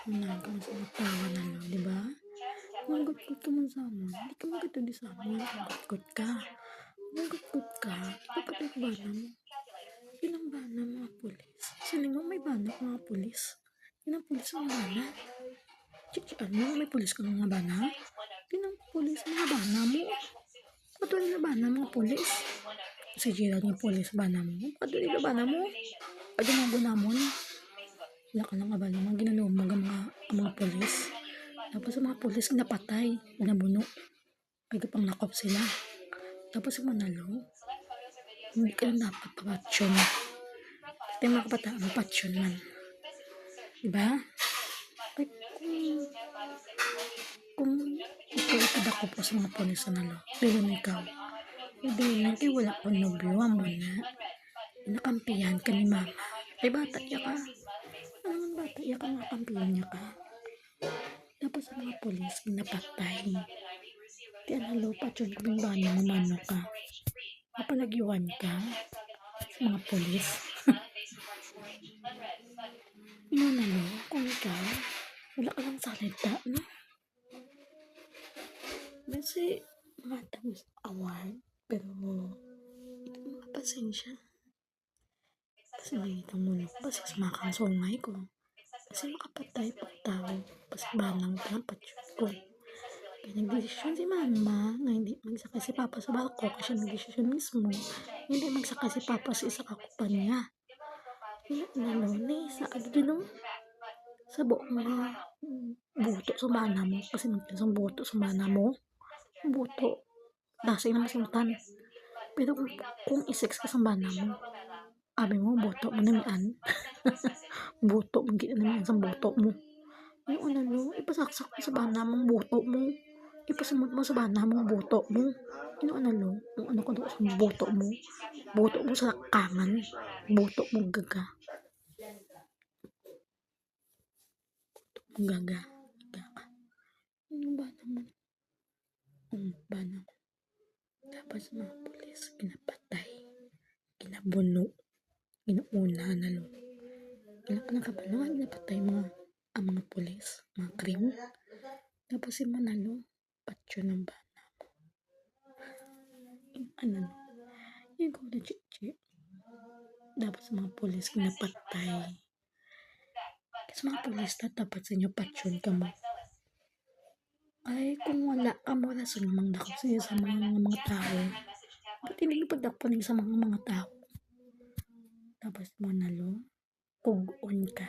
Nagkamas tawa na lang, di ba? Manggut-gut ka man sa amin. Hindi ka magkatuli sa amin. Manggut-gut ka. Manggut-gut ka. Kapatid ba na mo? Ilang bana mga pulis? Siling mo may bana mga pulis? Ilang pulis ang bana? Ano? May pulis ka mga bana? Ilang pulis mga bana mo? Patuloy na bana mga pulis? Sa Gerald yung pulis bana mo? Patuloy na bana mo? Pwede mo gunamon? Wala ka lang abala mga ginalumag ang mga pulis. Tapos ang mga pulis napatay, nabuno. Ay pang nakop sila. Tapos yung manalo, hindi ka lang dapat papatsyon. Ito yung mga kabataan, patsyon man. Diba? Ay, kung ikaw ipadako po sa mga pulis na nalo, bilin ikaw. Hindi lang kayo wala kong nobyo mo na. Nakampihan ka ni mama. Ay bata iya ka. Ano bata iya ka nakampihan niya ka. Tapos ang mga pulis, napatay. Di ano, patsyon kung bano mo mano ka. Napalagiwan ka sa mga pulis. Manalo, kung ikaw, wala ka lang salita, no? Kasi, mga tamos award, pero, ito mga pasensya. Kasi nakita mo na, kasi sumakang sungay ko. Kasi makapatay pagtao, pas banang patsyon ko. Kaya nagdesisyon si mama na hindi magsakay si papa sa balko kasi nagdesisyon mismo. Hindi magsakay si papa sa isa kakupan niya. Ano ni sa agdino sa buong mga buto sa mana mo kasi magkasang buto sa mana mo buto dasi na masuntan pero kung isex ka sa mana mo abi mo buto mo namian buto mo gina namian sa buto mo yung ano ipasaksak mo sa bana mong buto mo ipasamot mo sa bana mong buto mo yung ano yung ano ko sa buto mo sa kangan buto mo gaga gaga gaga yung bana mo bana mo tapos mga pulis pinapatay kinabuno inuuna na lo ilang ka nakapalangan pinapatay ang mga pulis mga krim tapos si manalo patyo ng bana mo yung ano yung kung na chichi tapos mga pulis pinapatay kasi mga pulis na dapat sa inyo patsyon ka mo ay kung wala ka mo rason mang dako sa mga tao ba't hindi pagdakpo sa mga tao tapos manalo kugon ka